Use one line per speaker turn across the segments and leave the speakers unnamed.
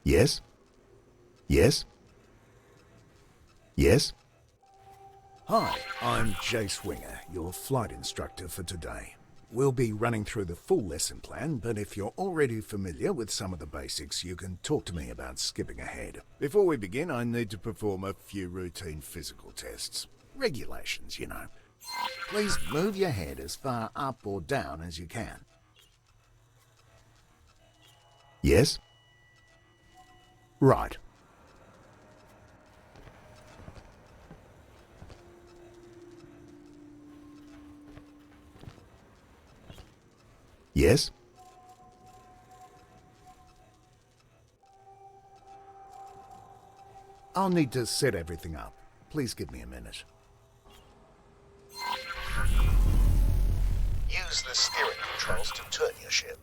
Yes? Yes? Yes?
Hi, I'm Jace Winger, your flight instructor for today. We'll be running through the full lesson plan, but if you're already familiar with some of the basics, you can talk to me about skipping ahead. Before we begin, I need to perform a few routine physical tests. Regulations, you know. Please move your head as far up or down as you can.
Yes?
Right.
Yes?
I'll need to set everything up. Please give me a minute. Use the steering controls to turn your ship.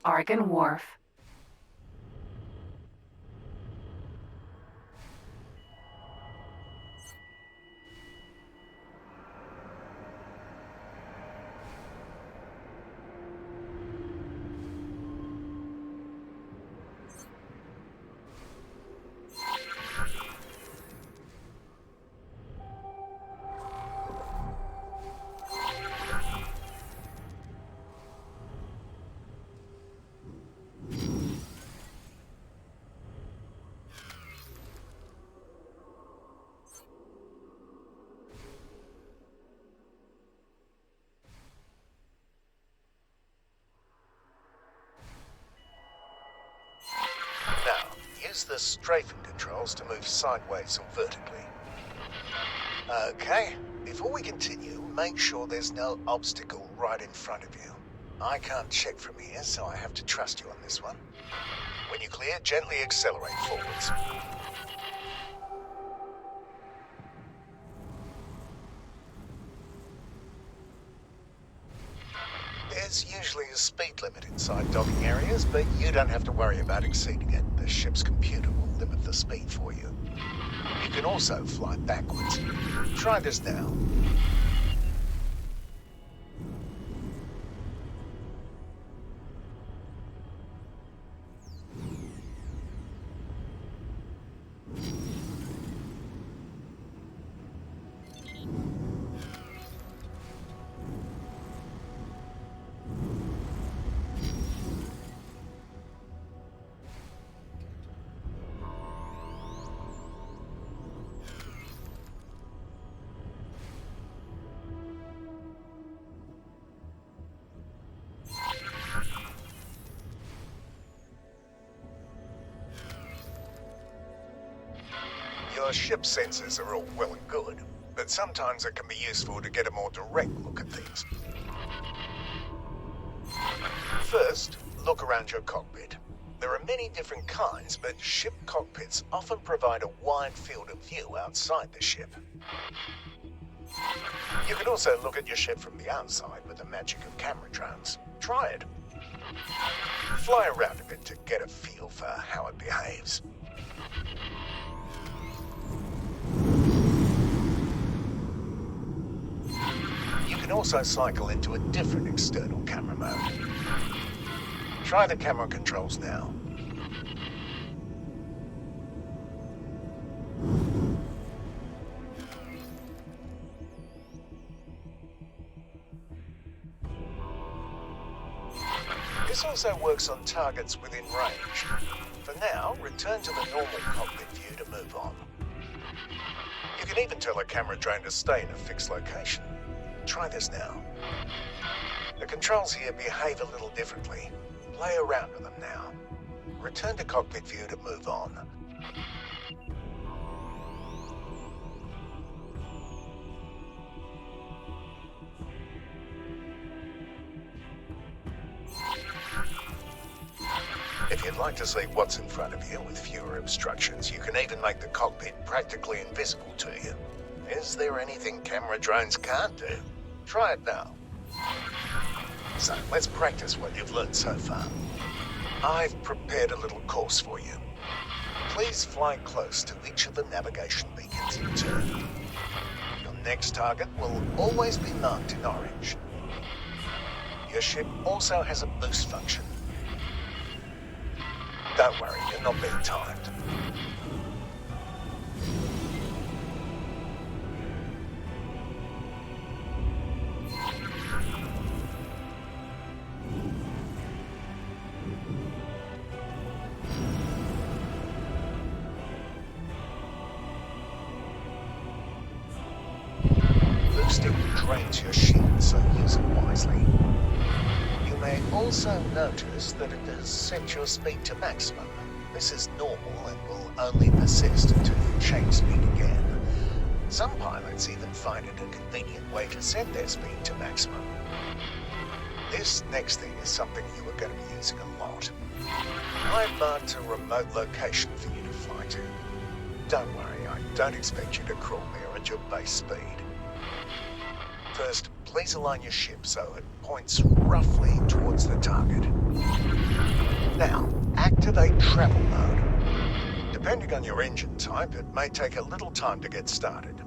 Argon Wharf.
Now, use the strafing controls to move sideways or vertically. Okay, before we continue, make sure there's no obstacle right in front of you. I can't check from here, so I have to trust you on this one. When you clear, gently accelerate forwards. There's usually a speed limit inside docking areas, but you don't have to worry about exceeding it. The ship's computer will limit the speed for you. You can also fly backwards. Try this now. Your ship sensors are all well and good, but sometimes it can be useful to get a more direct look at things. First, look around your cockpit. There are many different kinds, but ship cockpits often provide a wide field of view outside the ship. You can also look at your ship from the outside with the magic of camera drones. Try it. Fly around a bit to get a feel for how it behaves. You can also cycle into a different external camera mode. Try the camera controls now. This also works on targets within range. For now, return to the normal cockpit view to move on. You can even tell a camera drone to stay in a fixed location. Try this now. The controls here behave a little differently. Play around with them now. return to cockpit view to move on. If you'd like to see what's in front of you with fewer obstructions, you can even make the cockpit practically invisible to you. Is there anything camera drones can't do? Try it now. So let's practice what you've learned so far. I've prepared a little course for you. Please fly close to each of the navigation beacons in turn. Your next target will always be marked in orange. Your ship also has a boost function. Don't worry, you're not being timed. Boosting drains your shield, so use it wisely. You may also notice that it has set your speed to maximum. This is normal and will only persist until you change speed again. Some pilots even find it a convenient way to set their speed to maximum. This next thing is something you are going to be using a lot. I've marked a remote location for you to fly to. Don't worry, I don't expect you to crawl there at your base speed. First, please align your ship so it points roughly towards the target. Now, activate travel mode. Depending on your engine type, it may take a little time to get started.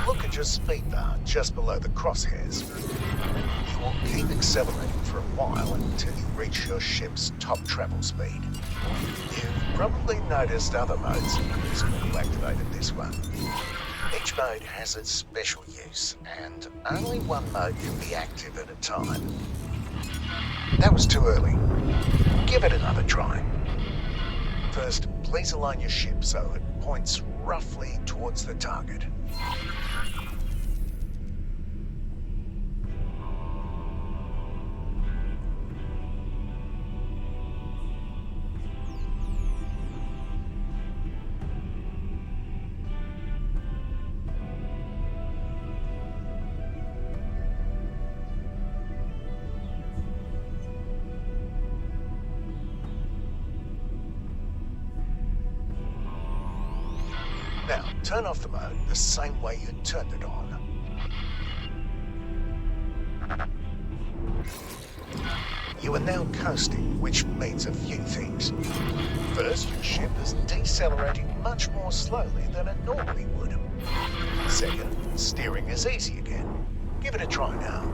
Look at your speed bar just below the crosshairs. You will keep accelerating for a while until you reach your ship's top travel speed. You've probably noticed other modes in cruise when you activated this one. Each mode has its special use, and only one mode can be active at a time. That was too early. Give it another try. First, please align your ship so it points roughly towards the target. Now, turn off the mode the same way you turned it on. You are now coasting, which means a few things. First, your ship is decelerating much more slowly than it normally would. Second, steering is easy again. Give it a try now.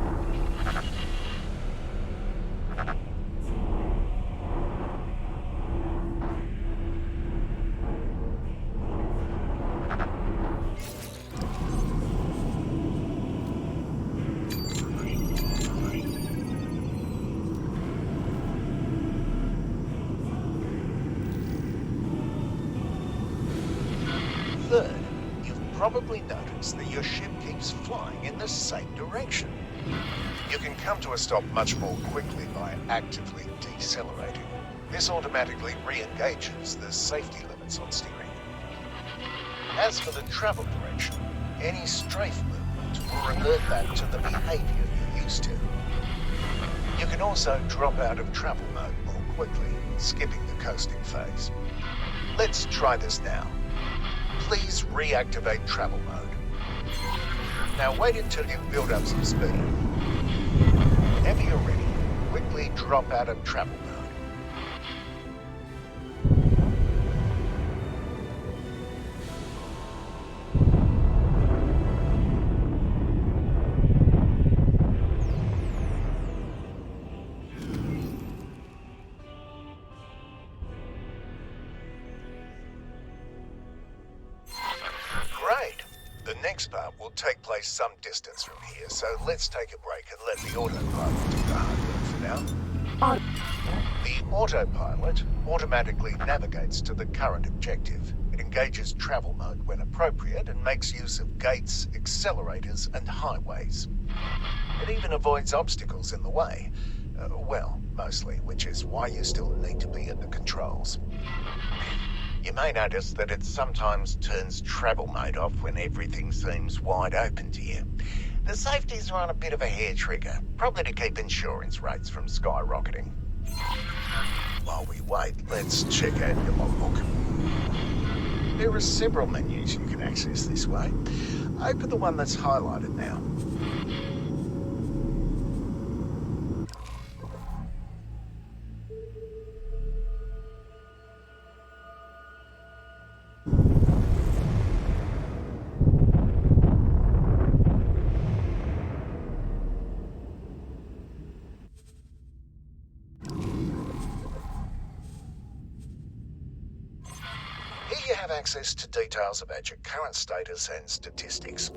Third, you've probably noticed that your ship keeps flying in the same direction. You can come to a stop much more quickly by actively decelerating. This automatically re-engages the safety limits on steering. As for the travel direction, any strafe movement will revert back to the behavior you're used to. You can also drop out of travel mode more quickly, skipping the coasting phase. Let's try this now. Please reactivate travel mode. Now wait until you've built up some speed. Whenever you're ready, quickly drop out of travel mode. next part will take place some distance from here, so let's take a break and let the autopilot do the hard work for now. The autopilot automatically navigates to the current objective. It engages travel mode when appropriate and makes use of gates, accelerators, and highways. It even avoids obstacles in the way. Well, mostly, which is why you still need to be at the controls. You may notice that it sometimes turns travel mode off when everything seems wide open to you. The safeties are on a bit of a hair trigger, probably to keep insurance rates from skyrocketing. While we wait, let's check out your logbook. There are several menus you can access this way. Open the one that's highlighted now. Here you have access to details about your current status and statistics.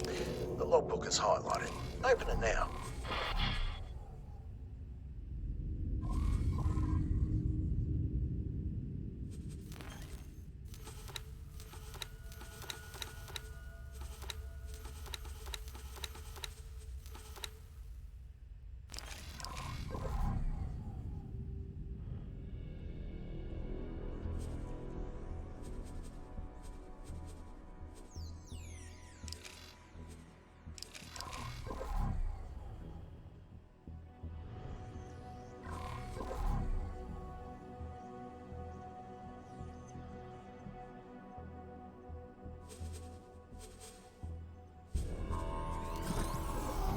The logbook is highlighted. Open it now.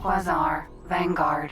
Quasar, Vanguard.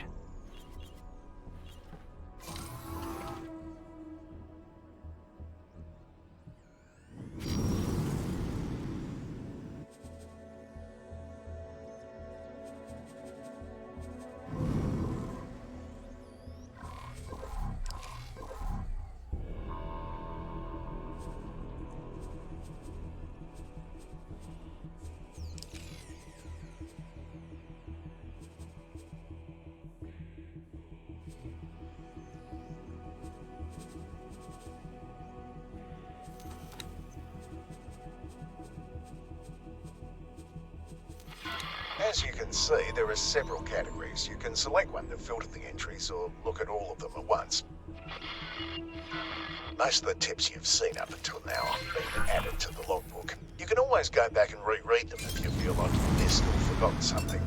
As you can see, there are several categories. You can select one to filter the entries or look at all of them at once. Most of the tips you've seen up until now have been added to the logbook. You can always go back and reread them if you feel like you've missed or forgotten something.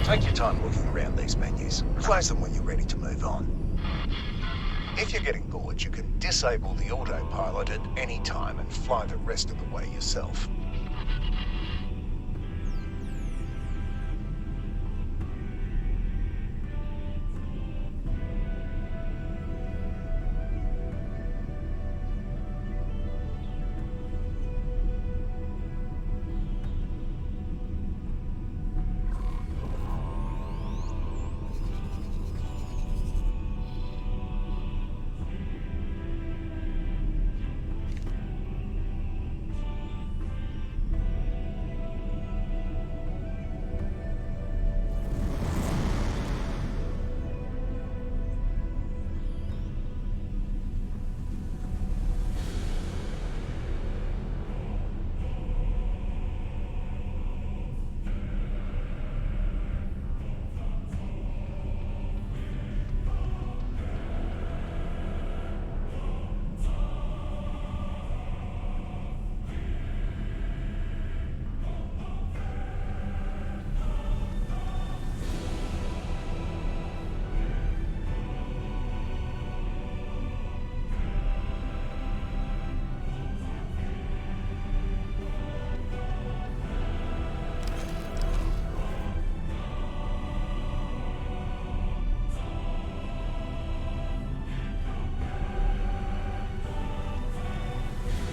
Take your time looking around these menus. Close them when you're ready to move on. If you're getting bored, you can disable the autopilot at any time and fly the rest of the way yourself.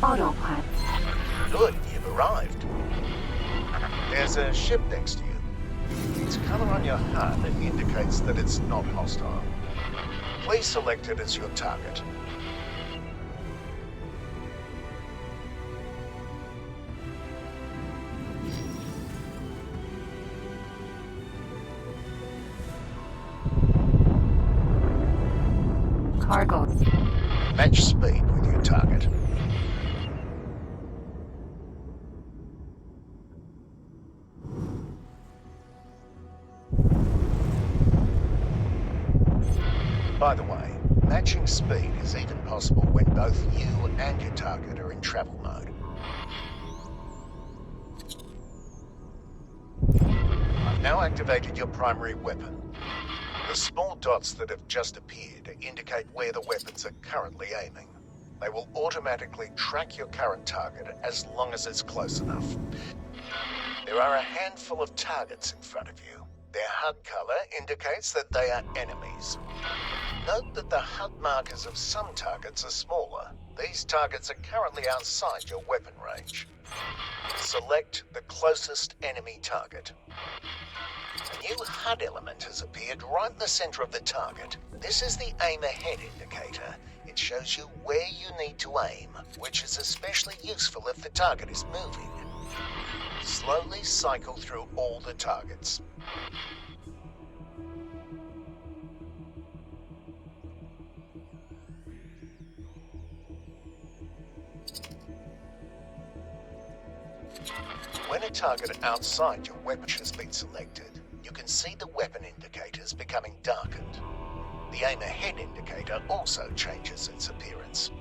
Autopilot.
Good, you've arrived. There's a ship next to you. Its color on your HUD indicates that it's not hostile. Please select it as your target.
Cargo.
Match speed with your target. By the way, matching speed is even possible when both you and your target are in travel mode. I've now activated your primary weapon. The small dots that have just appeared indicate where the weapons are currently aiming. They will automatically track your current target as long as it's close enough. There are a handful of targets in front of you. Their HUD color indicates that they are enemies. Note that the HUD markers of some targets are smaller. These targets are currently outside your weapon range. Select the closest enemy target. A new HUD element has appeared right in the center of the target. This is the aim ahead indicator. It shows you where you need to aim, which is especially useful if the target is moving. Slowly cycle through all the targets. When a target outside your weapon has been selected, you can see the weapon indicators becoming darkened. The aim ahead indicator also changes its appearance.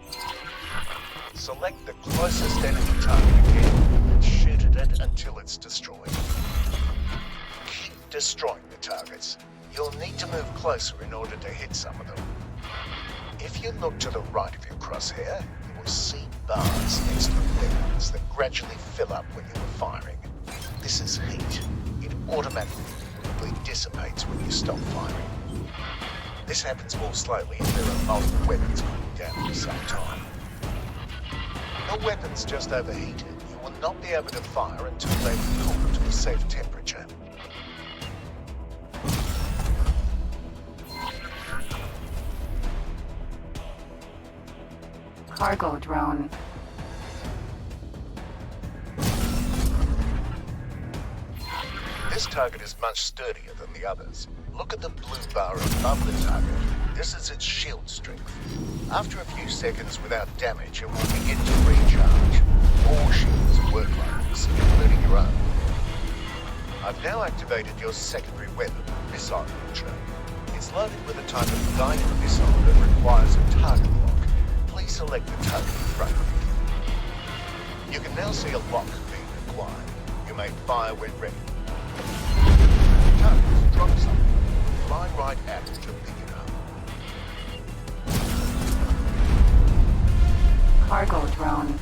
Select the closest enemy target again and shoot at it until it's destroyed. Keep destroying the targets. You'll need to move closer in order to hit some of them. If you look to the right of your crosshair, you will see bars next to the weapons that gradually fill up when you are firing. This is heat. It automatically dissipates when you stop firing. This happens more slowly if there are multiple weapons cooling down at the same time. Your weapon's just overheated. You will not be able to fire until they've cooled to a safe temperature.
Cargo drone.
This target is much sturdier than the others. Look at the blue bar above the target. This is its shield strength. After a few seconds without damage, it will begin to recharge. All shields work like this, including your own. I've now activated your secondary weapon, missile launcher. It's loaded with a type of guided missile that requires a target lock. Please select the target in front of you. You can now see a lock being applied. You may fire when ready. Target, drop something. Fly right at it to pick it up.
Cargo drone.